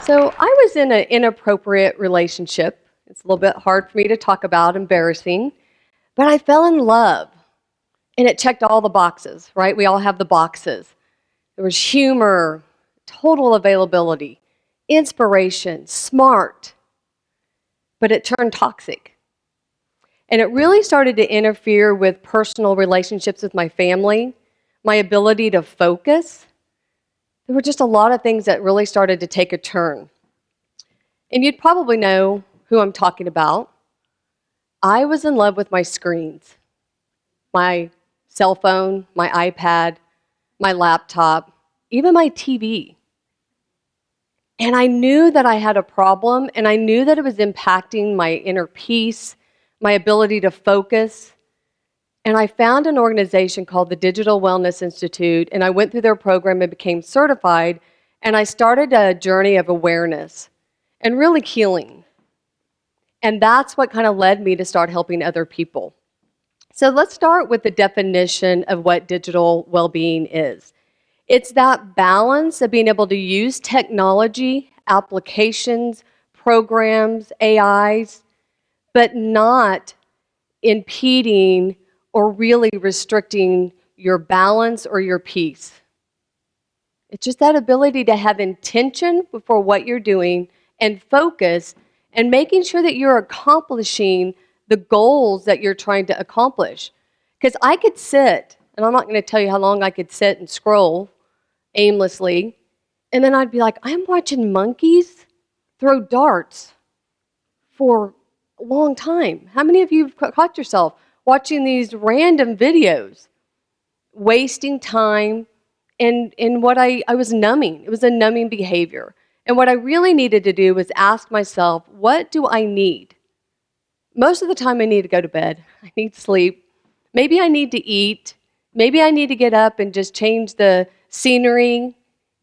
So I was in an inappropriate relationship. It's a little bit hard for me to talk about, embarrassing, but I fell in love and it checked all the boxes, right? We all have the boxes. There was humor, total availability, inspiration, smart, but it turned toxic. And it really started to interfere with personal relationships with my family, my ability to focus. There were just a lot of things that really started to take a turn. And you'd probably know who I'm talking about. I was in love with my screens, my cell phone, my iPad, my laptop, even my TV. And I knew that I had a problem, and I knew that it was impacting my inner peace, my ability to focus. And I found an organization called the Digital Wellness Institute, and I went through their program and became certified, and I started a journey of awareness and really healing. And that's what kind of led me to start helping other people. So let's start with the definition of what digital well-being is. It's that balance of being able to use technology, applications, programs, AIs, but not impeding or really restricting your balance or your peace. It's just that ability to have intention for what you're doing and focus and making sure that you're accomplishing the goals that you're trying to accomplish. Because I could sit, and I'm not going to tell you how long I could sit and scroll aimlessly, and then I'd be like, I'm watching monkeys throw darts for a long time. How many of you have caught yourself watching these random videos, wasting time, and what I was numbing? It was a numbing behavior. And what I really needed to do was ask myself, what do I need? Most of the time I need to go to bed. I need sleep. Maybe I need to eat. Maybe I need to get up and just change the scenery,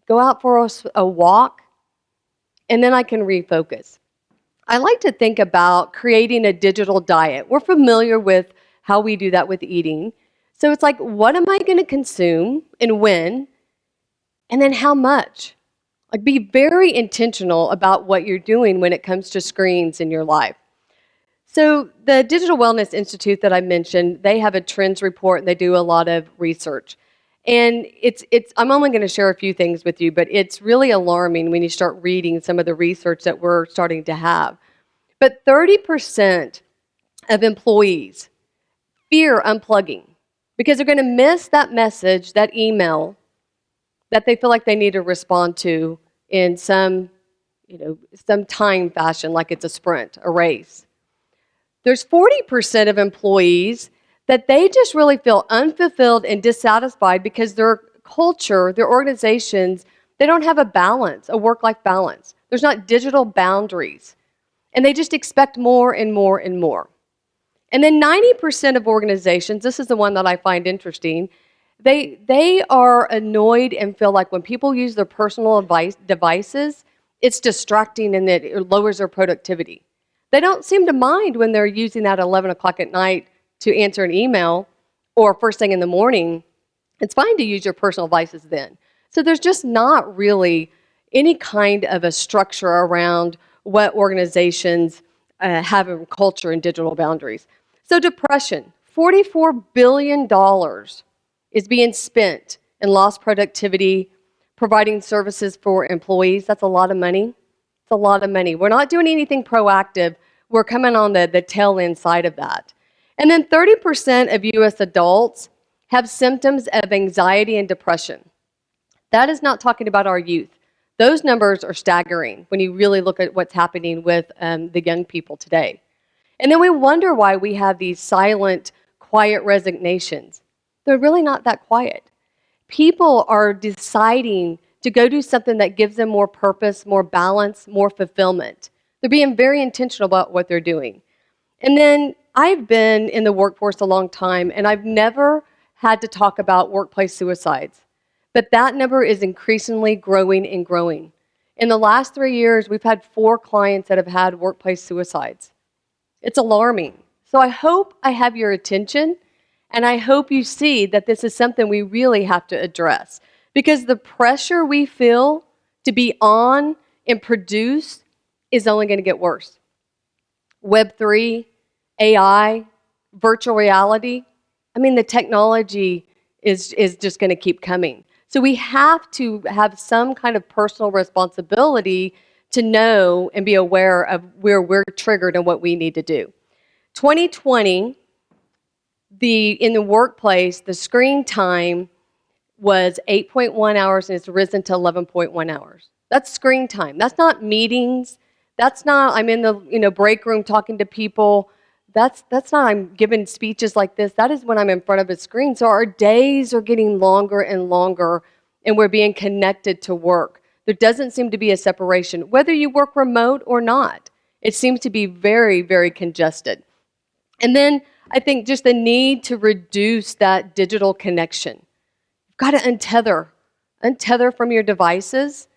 go out for a walk, and then I can refocus. I like to think about creating a digital diet. We're familiar with how we do that with eating. So it's like, what am I going to consume and when? And then how much? Like, be very intentional about what you're doing when it comes to screens in your life. So the Digital Wellness Institute that I mentioned, they have a trends report and they do a lot of research. And I'm only going to share a few things with you, but it's really alarming when you start reading some of the research that we're starting to have. But 30% of employees fear unplugging because they're going to miss that message, that email that they feel like they need to respond to in some time fashion, like it's a sprint, a race. There's 40% of employees that they just really feel unfulfilled and dissatisfied because their culture, their organizations, they don't have a balance, a work-life balance. There's not digital boundaries. And they just expect more and more and more. And then 90% of organizations, this is the one that I find interesting, they are annoyed and feel like when people use their personal devices, it's distracting and that it lowers their productivity. They don't seem to mind when they're using that at 11 o'clock at night to answer an email or first thing in the morning. It's fine to use your personal devices then. So there's just not really any kind of a structure around what organizations have in culture and digital boundaries. So depression, $44 billion is being spent in lost productivity, providing services for employees. That's a lot of money. It's a lot of money. We're not doing anything proactive. We're coming on the tail end side of that. And then 30% of U.S. adults have symptoms of anxiety and depression. That is not talking about our youth. Those numbers are staggering when you really look at what's happening with the young people today. And then we wonder why we have these silent, quiet resignations. They're really not that quiet. People are deciding to go do something that gives them more purpose, more balance, more fulfillment. They're being very intentional about what they're doing. And then I've been in the workforce a long time, and I've never had to talk about workplace suicides. But that number is increasingly growing and growing. In the last 3 years, we've had 4 clients that have had workplace suicides. It's alarming. So I hope I have your attention, and I hope you see that this is something we really have to address. Because the pressure we feel to be on and produce is only going to get worse. Web3, AI, virtual reality, I mean, the technology is just going to keep coming. So we have to have some kind of personal responsibility to know and be aware of where we're triggered and what we need to do. 2020, in the workplace, the screen time was 8.1 hours and it's risen to 11.1 hours. That's screen time. That's not meetings. That's not I'm in the break room talking to people. That's not I'm giving speeches like this. That is when I'm in front of a screen. So our days are getting longer and longer and we're being connected to work. There doesn't seem to be a separation, whether you work remote or not. It seems to be very, very congested. And then I think just the need to reduce that digital connection. You've got to untether from your devices.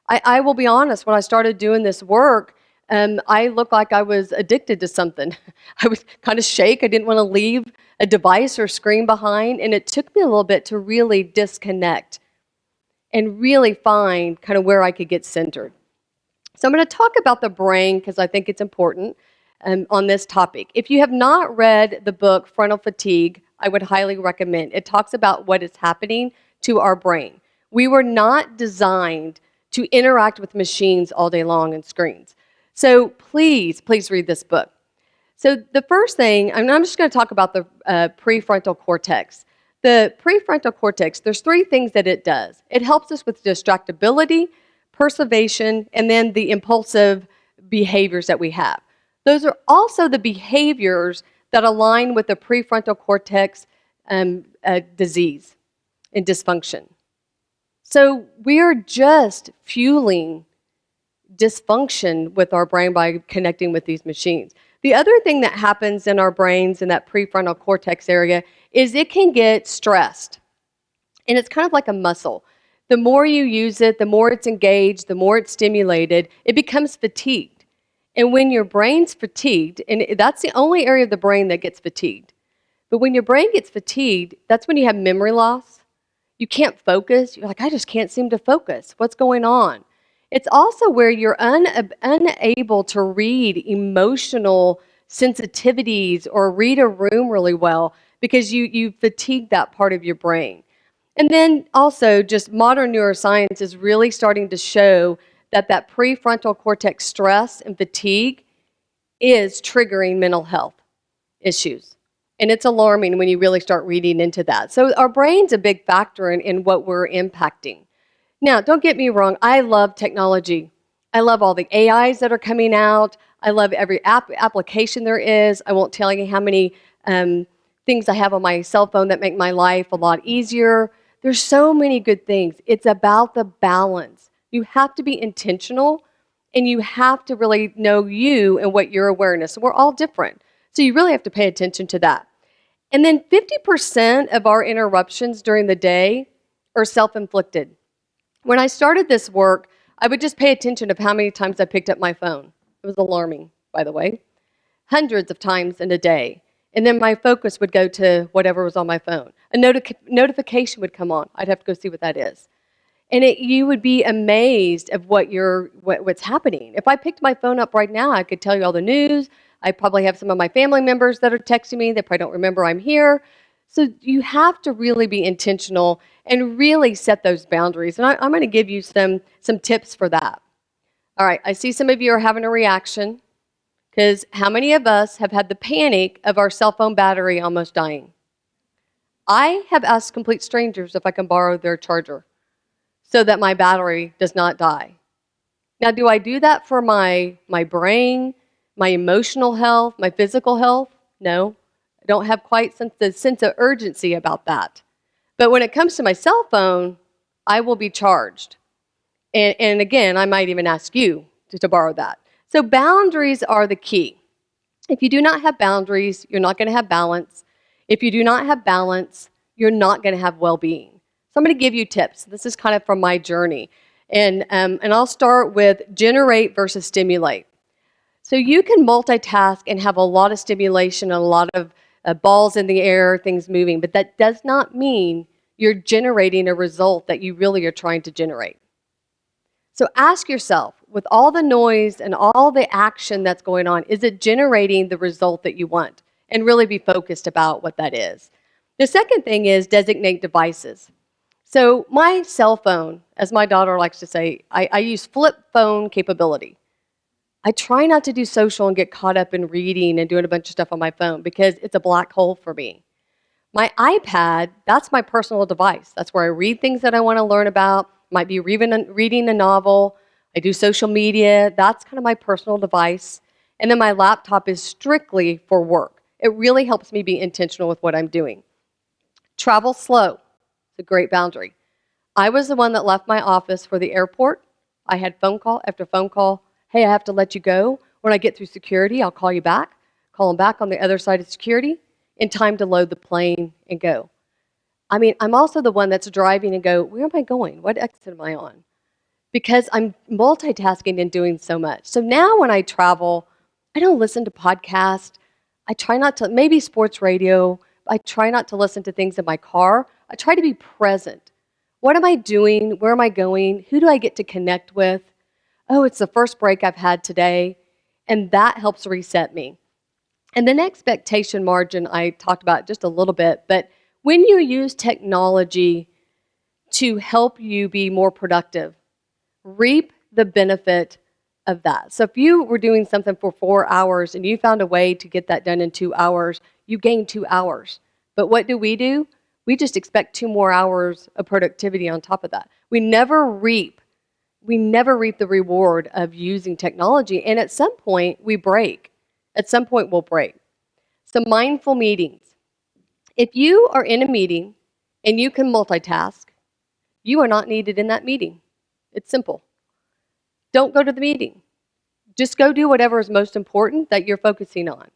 I will be honest, when I started doing this work, I looked like I was addicted to something. I would kind of shake. I didn't want to leave a device or screen behind, and it took me a little bit to really disconnect and really find kind of where I could get centered. So I'm going to talk about the brain because I think it's important on this topic. If you have not read the book Frontal Fatigue, I would highly recommend. It talks about what is happening to our brain. We were not designed to interact with machines all day long and screens. So please read this book. So the first thing, I'm just going to talk about the prefrontal cortex. The prefrontal cortex, there's three things that it does. It helps us with distractibility, perseveration, and then the impulsive behaviors that we have. Those are also the behaviors that align with the prefrontal cortex disease and dysfunction. So we are just fueling dysfunction with our brain by connecting with these machines. The other thing that happens in our brains in that prefrontal cortex area is it can get stressed. And it's kind of like a muscle. The more you use it, the more it's engaged, the more it's stimulated, it becomes fatigued. And when your brain's fatigued, and that's the only area of the brain that gets fatigued. But when your brain gets fatigued, that's when you have memory loss. You can't focus. You're like, I just can't seem to focus. What's going on? It's also where you're unable to read emotional sensitivities or read a room really well because you fatigue that part of your brain. And then also just modern neuroscience is really starting to show that prefrontal cortex stress and fatigue is triggering mental health issues. And it's alarming when you really start reading into that. So our brain's a big factor in what we're impacting. Now, don't get me wrong, I love technology. I love all the AIs that are coming out. I love every application there is. I won't tell you how many things I have on my cell phone that make my life a lot easier. There's so many good things. It's about the balance. You have to be intentional, and you have to really know you and what your awareness. We're all different. So you really have to pay attention to that. And then 50% of our interruptions during the day are self-inflicted. When I started this work, I would just pay attention of how many times I picked up my phone. It was alarming, by the way. Hundreds of times in a day. And then my focus would go to whatever was on my phone. A notification would come on. I'd have to go see what that is. And you would be amazed of what's happening. If I picked my phone up right now, I could tell you all the news. I probably have some of my family members that are texting me. They probably don't remember I'm here. So you have to really be intentional and really set those boundaries. And I'm going to give you some tips for that. All right, I see some of you are having a reaction because how many of us have had the panic of our cell phone battery almost dying? I have asked complete strangers if I can borrow their charger so that my battery does not die. Now, do I do that for my brain, my emotional health, my physical health? No. I don't have quite the sense of urgency about that. But when it comes to my cell phone, I will be charged. And again, I might even ask you to borrow that. So boundaries are the key. If you do not have boundaries, you're not going to have balance. If you do not have balance, you're not going to have well-being. So I'm going to give you tips. This is kind of from my journey. And I'll start with generate versus stimulate. So you can multitask and have a lot of stimulation and a lot of balls in the air, things moving, but that does not mean you're generating a result that you really are trying to generate. So ask yourself, with all the noise and all the action that's going on, is it generating the result that you want? And really be focused about what that is. The second thing is designate devices. So my cell phone, as my daughter likes to say, I use flip phone capability. I try not to do social and get caught up in reading and doing a bunch of stuff on my phone because it's a black hole for me. My iPad, that's my personal device. That's where I read things that I want to learn about. Might be reading a novel. I do social media. That's kind of my personal device. And then my laptop is strictly for work. It really helps me be intentional with what I'm doing. Travel slow. It's a great boundary. I was the one that left my office for the airport. I had phone call after phone call. Hey, I have to let you go. When I get through security, I'll call you back. Call them back on the other side of security in time to load the plane and go. I mean, I'm also the one that's driving and go, where am I going? What exit am I on? Because I'm multitasking and doing so much. So now when I travel, I don't listen to podcasts. I try not to, maybe sports radio. I try not to listen to things in my car. I try to be present. What am I doing? Where am I going? Who do I get to connect with? Oh, it's the first break I've had today. And that helps reset me. And then expectation margin, I talked about just a little bit, but when you use technology to help you be more productive, reap the benefit of that. So if you were doing something for 4 hours and you found a way to get that done in 2 hours, you gain 2 hours. But what do? We just expect 2 more hours of productivity on top of that. We never reap the reward of using technology, and at some point we break. At some point we'll break. So mindful meetings. If you are in a meeting and you can multitask, you are not needed in that meeting. It's simple. Don't go to the meeting. Just go do whatever is most important that you're focusing on.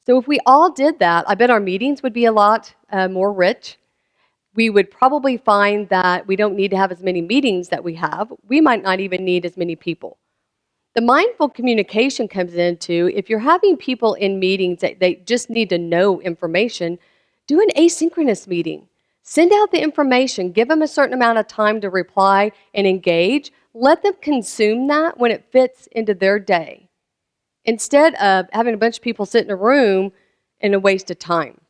So if we all did that, I bet our meetings would be a lot more rich. We would probably find that we don't need to have as many meetings that we have. We might not even need as many people. The mindful communication comes into if you're having people in meetings that they just need to know information, do an asynchronous meeting. Send out the information, give them a certain amount of time to reply and engage. Let them consume that when it fits into their day, instead of having a bunch of people sit in a room and a waste of time.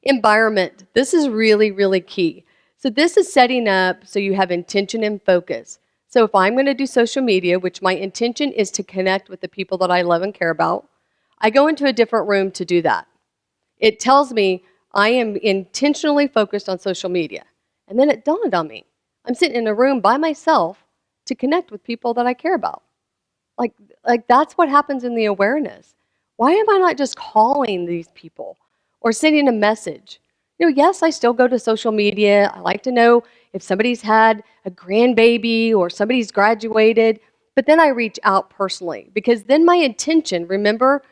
Environment. This is really, really key. So this is setting up so you have intention and focus. So if I'm going to do social media, which my intention is to connect with the people that I love and care about, I go into a different room to do that. It tells me I am intentionally focused on social media. And then it dawned on me, I'm sitting in a room by myself to connect with people that I care about. Like that's what happens in the awareness. Why am I not just calling these people or sending a message? Yes, I still go to social media. I like to know if somebody's had a grandbaby or somebody's graduated, but then I reach out personally because then my intention, remember,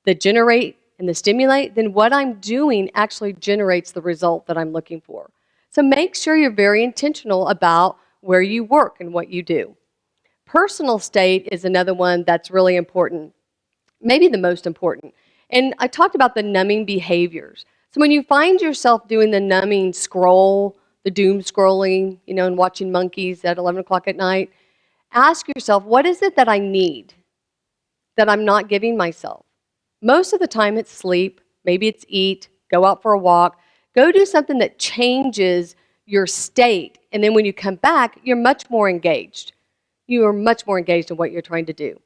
the generate and the stimulate, then what I'm doing actually generates the result that I'm looking for. So make sure you're very intentional about where you work and what you do. Personal state is another one that's really important, maybe the most important. And I talked about the numbing behaviors. So when you find yourself doing the numbing scroll, the doom scrolling, and watching monkeys at 11 o'clock at night, ask yourself, what is it that I need that I'm not giving myself? Most of the time it's sleep, maybe it's eat, go out for a walk, go do something that changes your state. And then when you come back, you're much more engaged. You are much more engaged in what you're trying to do.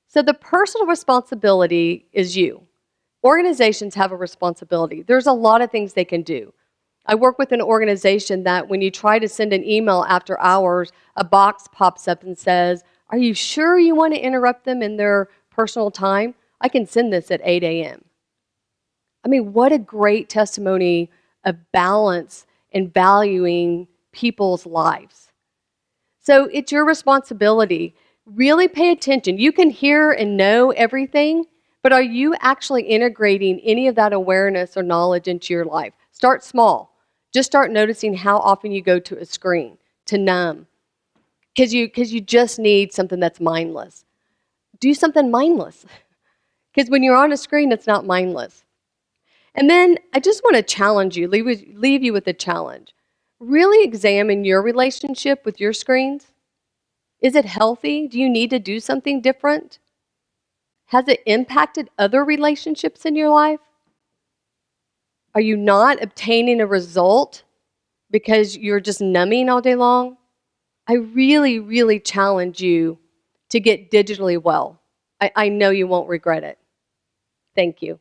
So the personal responsibility is you. Organizations have a responsibility. There's a lot of things they can do. I work with an organization that when you try to send an email after hours, a box pops up and says, are you sure you want to interrupt them in their personal time? I can send this at 8 a.m. I mean, what a great testimony of balance and valuing people's lives. So it's your responsibility. Really pay attention. You can hear and know everything, but are you actually integrating any of that awareness or knowledge into your life? Start small. Just start noticing how often you go to a screen to numb. Because you just need something that's mindless. Do something mindless. Because when you're on a screen, it's not mindless. And then I just want to challenge you, leave you with a challenge. Really examine your relationship with your screens. Is it healthy? Do you need to do something different? Has it impacted other relationships in your life? Are you not obtaining a result because you're just numbing all day long? I really, really challenge you to get digitally well. I know you won't regret it. Thank you.